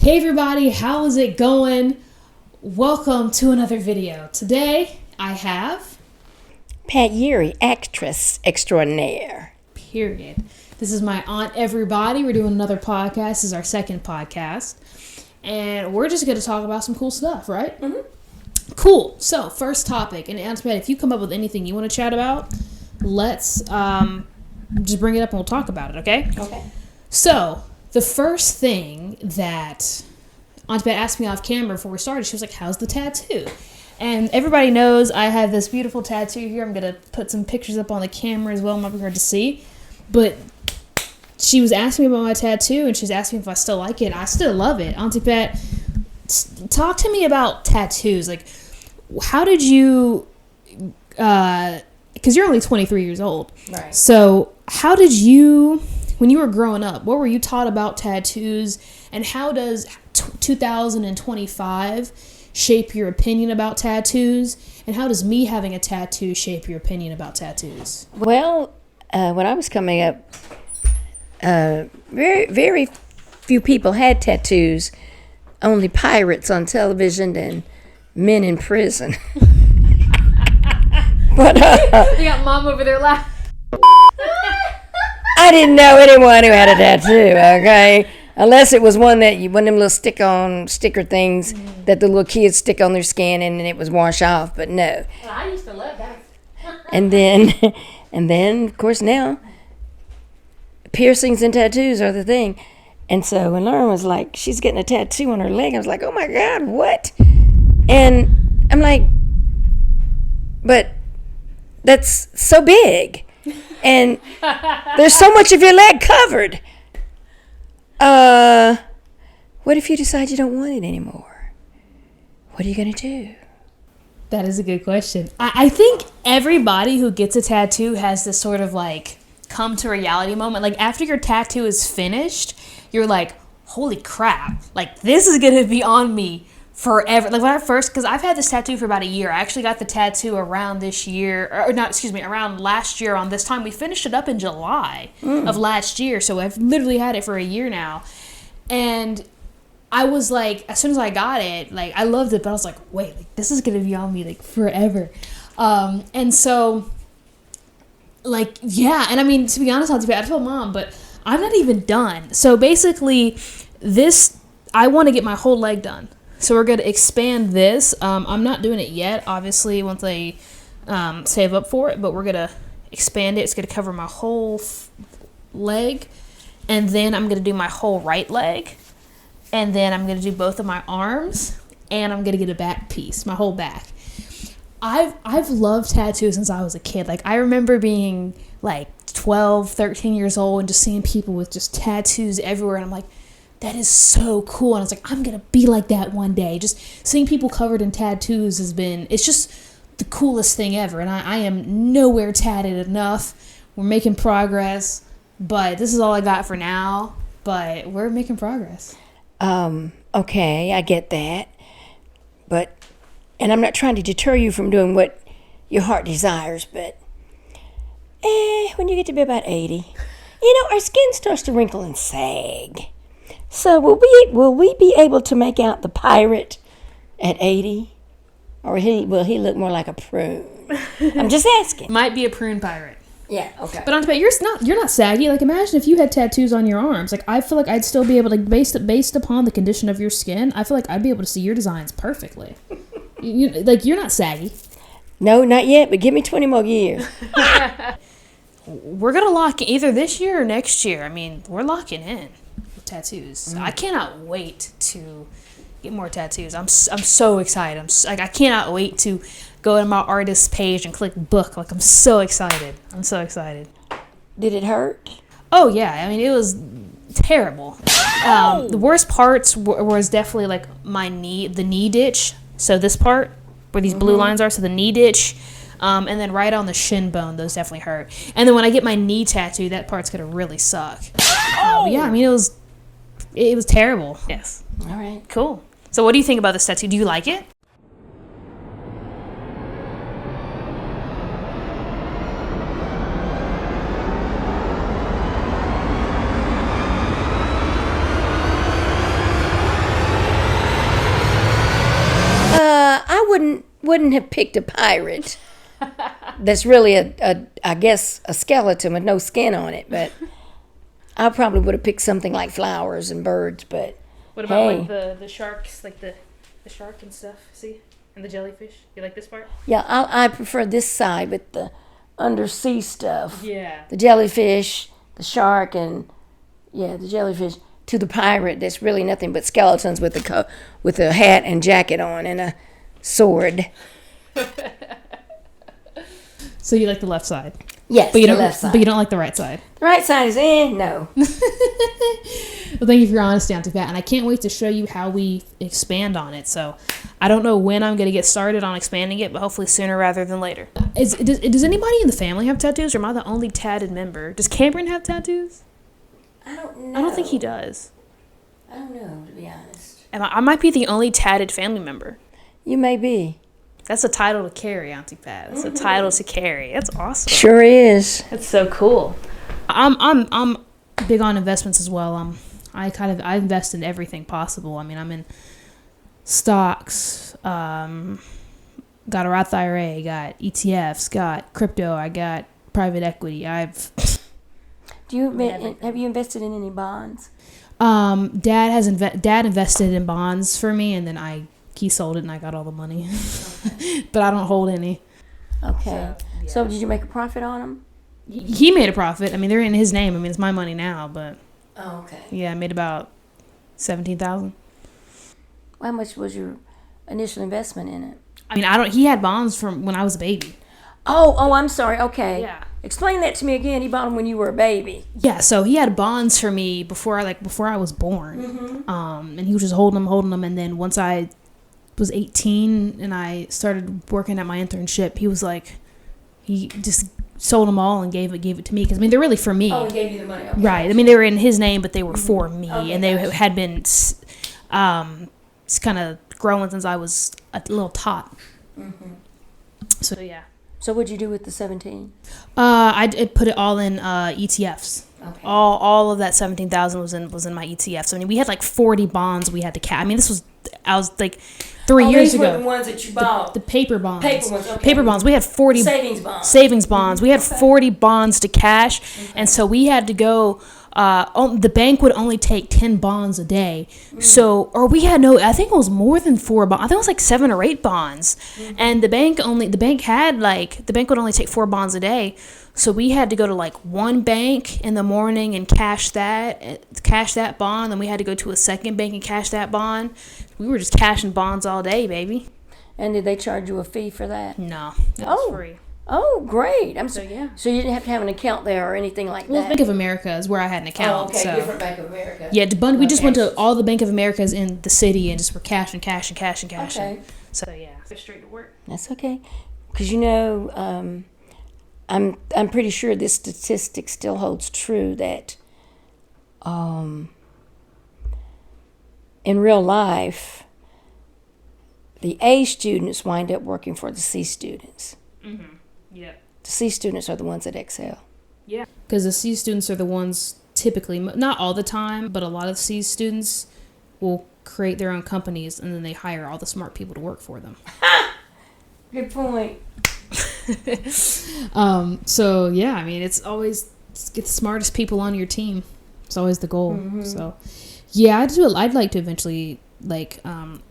Hey everybody, how is it going? Welcome to another video. Today I have Pat Yuri, actress extraordinaire. Period. This is my Aunt Everybody. We're doing another podcast. This is our second podcast. And we're just going to talk about some cool stuff, right? Mm-hmm. Cool. So, first topic. And Aunt Pat, if you come up with anything you want to chat about, let's just bring it up and we'll talk about it, okay? Okay. So, the first thing that Aunt Bet asked me off camera before we started, she was like, how's the tattoo? And everybody knows I have this beautiful tattoo here. I'm going to put some pictures up on the camera as well. I'm not prepared to see. But she was asking me about my tattoo, and she's asking me if I still like it. I still love it. Auntie Pat, talk to me about tattoos. Like, how did you... because you're only 23 years old. Right. So, how did you... When you were growing up, what were you taught about tattoos, and how does 2025 shape your opinion about tattoos, and how does me having a tattoo shape your opinion about tattoos? Well, when I was coming up, very few people had tattoos. Only pirates on television and men in prison. But We got Mom over there laughing. I didn't know anyone who had a tattoo, okay? Unless it was one of them little sticker things that the little kids stick on their skin and it was wash off, but no. Well, I used to love that. And then, of course, now piercings and tattoos are the thing. And so when Lauren was like, she's getting a tattoo on her leg, I was like, oh my God, what? And I'm like, but that's so big. And there's so much of your leg covered. What if you decide you don't want it anymore? What are you going to do? That is a good question. I think everybody who gets a tattoo has this sort of like come to reality moment. Like after your tattoo is finished, you're like, holy crap, like this is going to be on me forever. Like when I first, because I've had this tattoo for about a year. I actually got the tattoo around this year, around last year on this time. We finished it up in July of last year. So I've literally had it for a year now. And I was like, as soon as I got it, like I loved it, but I was like, wait, like, this is going to be on me like forever. And so like, yeah. And I mean, to be honest, I told Mom, but I'm not even done. So basically I want to get my whole leg done. So we're going to expand this. I'm not doing it yet, obviously, once I save up for it. But we're going to expand it. It's going to cover my whole leg. And then I'm going to do my whole right leg. And then I'm going to do both of my arms. And I'm going to get a back piece, my whole back. I've loved tattoos since I was a kid. Like, I remember being, like, 12, 13 years old and just seeing people with just tattoos everywhere. And I'm like, that is so cool. And I was like, I'm going to be like that one day. Just seeing people covered in tattoos it's just the coolest thing ever. And I am nowhere tatted enough. We're making progress, but this is all I got for now. But we're making progress. Okay, I get that. And I'm not trying to deter you from doing what your heart desires, but when you get to be about 80, our skin starts to wrinkle and sag. So will we be able to make out the pirate at 80? Or will he look more like a prune? I'm just asking. Might be a prune pirate. Yeah, okay. But you're not saggy. Like imagine if you had tattoos on your arms. Like I feel like I'd still be able to, based upon the condition of your skin, I feel like I'd be able to see your designs perfectly. You're not saggy. No, not yet, but give me 20 more years. We're going to lock either this year or next year. I mean, we're locking in. Tattoos. I cannot wait to get more tattoos. I'm so excited. I cannot wait to go to my artist page and click book. Like I'm so excited. Did it hurt? Oh yeah. I mean, it was terrible. The worst parts was definitely like the knee ditch. So this part where these blue lines are, so the knee ditch. And then right on the shin bone, those definitely hurt. And then when I get my knee tattoo, that part's gonna really suck. Yeah, I mean it was terrible. Yes. All right. Cool. So what do you think about this tattoo? Do you like it? wouldn't have picked a pirate. That's really I guess a skeleton with no skin on it, but I probably would have picked something like flowers and birds. But what about like the sharks, like the shark and stuff? See, and the jellyfish. You like this part? Yeah, I prefer this side with the undersea stuff. Yeah. The jellyfish, the shark, and the jellyfish to the pirate. That's really nothing but skeletons with a hat and jacket on and a sword. So you like the left side? Yes, but you the don't. left side. But you don't like the right side. The right side is no. Well, thank you for your honesty, Auntie Pat, and I can't wait to show you how we expand on it. So, I don't know when I'm going to get started on expanding it, but hopefully sooner rather than later. Does anybody in the family have tattoos, or am I the only tatted member? Does Cameron have tattoos? I don't know. I don't think he does. I don't know, to be honest. I might be the only tatted family member. You may be. That's a title to carry, Auntie Pat. That's a title to carry. That's awesome. Sure is. That's so cool. I'm big on investments as well. I invest in everything possible. I mean, I'm in stocks, got a Roth IRA, got ETFs, got crypto, I got private equity. Have you invested in any bonds? Dad invested in bonds for me, and then he sold it and I got all the money. Okay. But I don't hold any. Okay. So did you make a profit on them? He made a profit. I mean, they're in his name. I mean, it's my money now, but. Oh, okay. Yeah, I made about $17,000. How much was your initial investment in it? I mean, he had bonds from when I was a baby. Oh, I'm sorry. Okay. Yeah. Explain that to me again. He bought them when you were a baby. Yeah, so he had bonds for me before I was born. Mm-hmm. And he was just holding them, and then once I was 18 and I started working at my internship, he just sold them all and gave it to me, because I mean they're really for me. Oh, he gave you the money. Okay. Right. I mean they were in his name, but they were for me, and they had been kind of growing since I was a little tot. Mm-hmm. So yeah. So what'd you do with the 17? I put it all in ETFs. Okay. All of that 17,000 was in my ETFs. I mean, we had like 40 bonds we had to I mean, I was like 3 years ago. These were the ones that you bought. The paper bonds. Paper ones. Okay. Paper bonds. We had 40 savings bonds. We had 40 bonds to cash, and so we had to go. The bank would only take 10 bonds a day. So, or we had I think it was more than 4 bonds. I think it was like 7 or 8 bonds. And the bank would only take 4 bonds a day. So we had to go to like one bank in the morning and cash that bond. Then we had to go to a second bank and cash that bond. We were just cashing bonds all day, baby. And did they charge you a fee for that? No, it was free. Oh, great. So you didn't have to have an account there or anything like that? Well, Bank of America is where I had an account. Oh, okay. So. Different Bank of America. Yeah, we just went to all the Bank of Americas in the city and just were cashing. Okay. So, yeah. Straight to work. That's okay. Because, I'm pretty sure this statistic still holds true that in real life, the A students wind up working for the C students. Mm-hmm. Yeah. The C students are the ones that excel. Yeah. Because the C students are the ones typically, not all the time, but a lot of C students will create their own companies and then they hire all the smart people to work for them. Good point. So yeah, I mean, it's always get the smartest people on your team. It's always the goal. Mm-hmm. So yeah, I'd like to eventually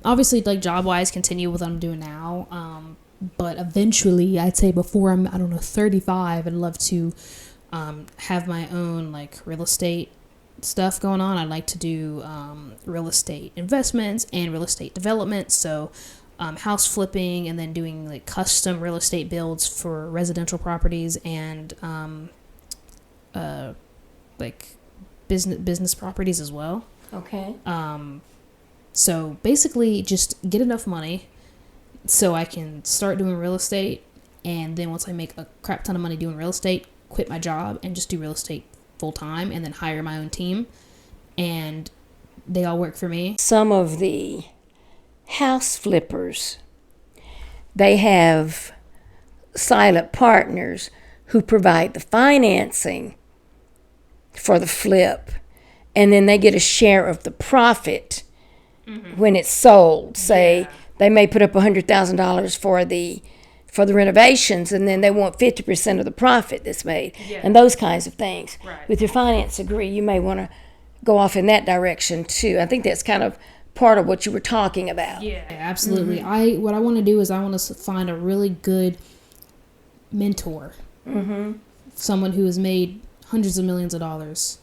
obviously job wise continue with what I'm doing now. But eventually I'd say before I'm 35, I'd love to have my own real estate stuff going on. I'd like to do real estate investments and real estate development. So house flipping and then doing custom real estate builds for residential properties and business properties as well. Okay. So basically just get enough money so I can start doing real estate, and then once I make a crap ton of money doing real estate, quit my job and just do real estate full time and then hire my own team, and they all work for me. Some of the house flippers, they have silent partners who provide the financing for the flip, and then they get a share of the profit when it's sold. Say they may put up $100,000 for the renovations, and then they want 50% of the profit that's made, and those kinds of things. Right. With your finance degree, you may want to go off in that direction too. I think that's kind of part of what you were talking about. Yeah, absolutely. What I want to do is I want to find a really good mentor, someone who has made hundreds of millions of dollars.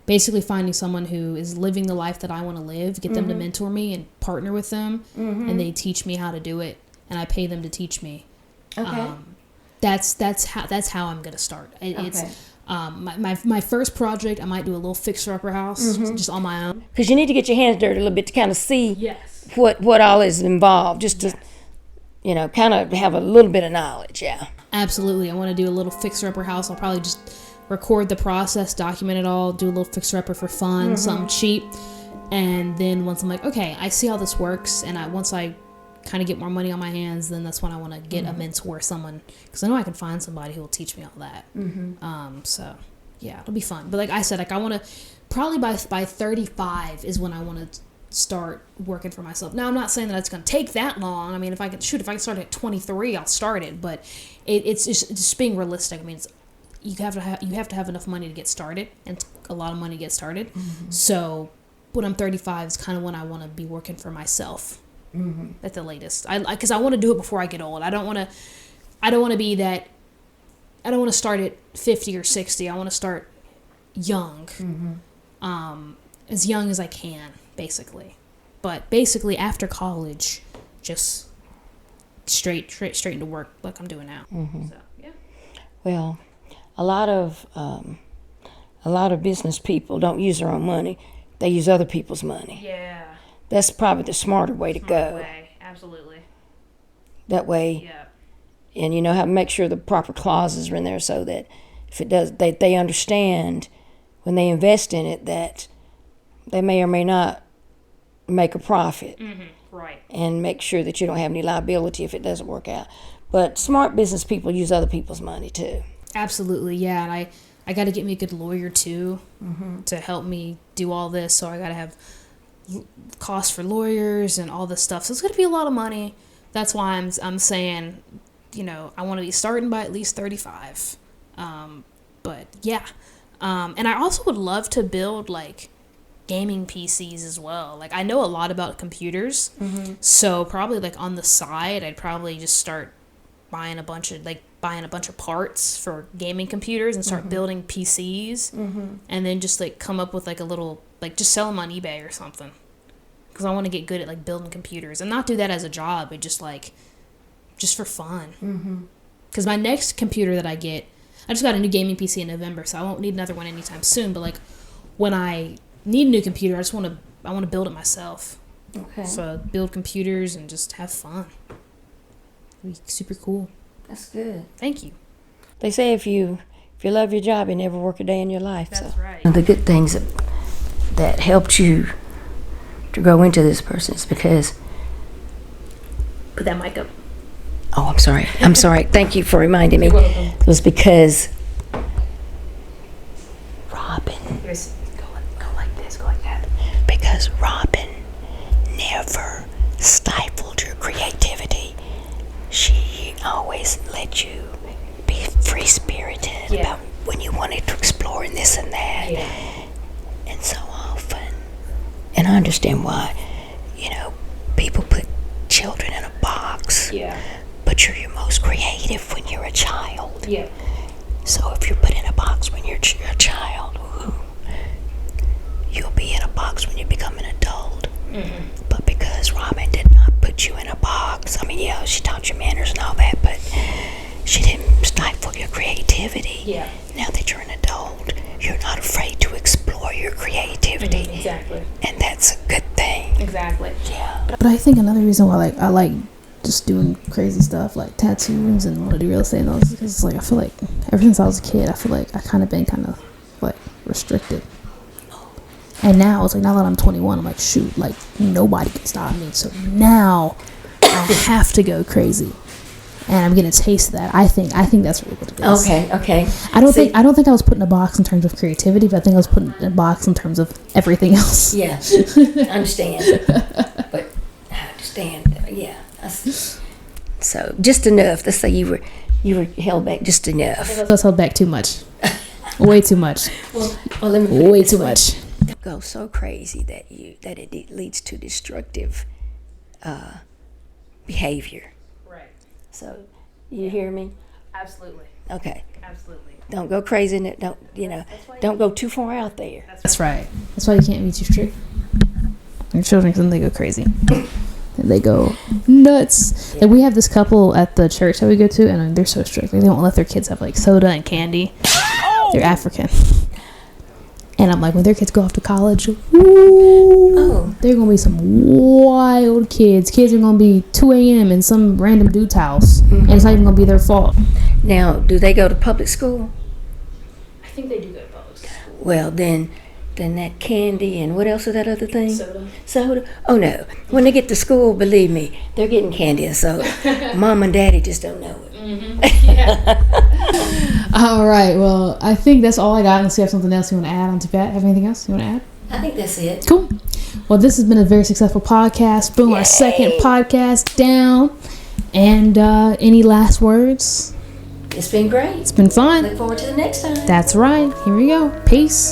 Basically, finding someone who is living the life that I want to live, get them to mentor me and partner with them, and they teach me how to do it, and I pay them to teach me. Okay. That's how I'm gonna start. It's my first project. I might do a little fixer-upper house just on my own, Because you need to get your hands dirty a little bit to kind of see Yes. what all is involved, just to kind of have a little bit of knowledge. Yeah. Absolutely. I want to do a little fixer-upper house. I'll probably just record the process, document it all, do a little fixer-upper for fun, something cheap, and then once I'm like, okay, I see how this works, and once I kind of get more money on my hands, then that's when I want to get a mentor, someone, because I know I can find somebody who will teach me all that. So yeah, it'll be fun. But like I said, like I want to probably by 35 is when I want to start working for myself. Now I'm not saying that it's going to take that long. I mean, if I can start at 23, I'll start it. But it's just being realistic. I mean, you have to have enough money to get started, and a lot of money to get started. So when I'm 35 is kind of when I want to be working for myself. At the latest, because I want to do it before I get old. I don't want to be that. I don't want to start at 50 or 60. I want to start young, as young as I can, basically. But basically, after college, just straight into work like I'm doing now. So yeah. Well, a lot of business people don't use their own money; they use other people's money. Yeah. That's probably the smarter way to go. Absolutely. That way, Yeah. and you know how to make sure the proper clauses are in there so that if it does, they understand when they invest in it that they may or may not make a profit. Right. And make sure that you don't have any liability if it doesn't work out. But smart business people use other people's money too. Absolutely, yeah. And I got to get me a good lawyer too to help me do all this. So I got to have costs for lawyers and all this stuff. So it's going to be a lot of money. That's why I'm saying, I want to be starting by at least 35. But yeah. And I also would love to build like gaming PCs as well. Like I know a lot about computers. So probably like on the side, I'd probably just start buying a bunch of parts for gaming computers and start building PCs, and then just like come up with like a little, like just sell them on eBay or something, because I want to get good at like building computers and not do that as a job, but just for fun. Because my next computer that I just got a new gaming PC in November, so I won't need another one anytime soon. But like when I need a new computer, I want to build it myself. Okay. So build computers and just have fun. It'd be super cool. That's good. Thank you. They say if you love your job, you never work a day in your life. That's so. right. One of the good things that helped you to grow into this person is because. Put that mic up. Oh, I'm sorry. Thank you for reminding me. You're welcome. It was because Robin. Go like this, go like that. Because Robin never stifled your creativity. She always let you be free-spirited about when you wanted to explore and this and that. Yeah. And so often, and I understand why, people put children in a box. Yeah. But you're your most creative when you're a child. Yeah. So if you're put in a box when you're a child, you'll be in a box when you become an adult. But because Robin did not put you in a box, I mean, yeah, she taught you manners and all that, but she didn't stifle your creativity. Yeah. Now that you're an adult, you're not afraid to explore your creativity. Exactly. And that's a good thing. Exactly. Yeah. But I think another reason why I like just doing crazy stuff like tattoos and want to do real estate and all this, because like I feel like ever since I was a kid, I feel like I kind of been like restricted. And now it's like, now that I'm 21, I'm like, shoot, like nobody can stop me. So now I have to go crazy, and I'm getting a taste of that. I think that's really what it is. Okay. I don't think I was put in a box in terms of creativity, but I think I was put in a box in terms of everything else. Yeah, I understand. But I understand. Yeah. So just enough. Let's say you were held back just enough. Let's hold back too much. Way too much. Well, let me put it Way this too way. much. Go so crazy that it leads to destructive behavior. Right. So, you hear me? Absolutely. Okay. Absolutely. Don't go crazy. Don't go too far out there. That's right. That's why you can't be too strict. Your children, then they go crazy. And they go nuts. Yeah. Like we have this couple at the church that we go to, and they're so strict. Like, they won't let their kids have like soda and candy. They're African. And I'm like, when their kids go off to college, they're gonna be some wild kids. Kids are gonna be 2 a.m. in some random dude's house, and it's not even gonna be their fault. Now, do they go to public school? I think they do go to public school. Well, then that candy and what else is that other thing? Soda. Oh no! When they get to school, believe me, they're getting candy and soda. Mom and Daddy just don't know it. All right. Well, I think that's all I got. Unless you have something else you want to add on to that. Have anything else you want to add? I think that's it. Cool. Well, this has been a very successful podcast. Boom, our second podcast down. And any last words? It's been great. It's been fun. Look forward to the next time. That's right. Here we go. Peace.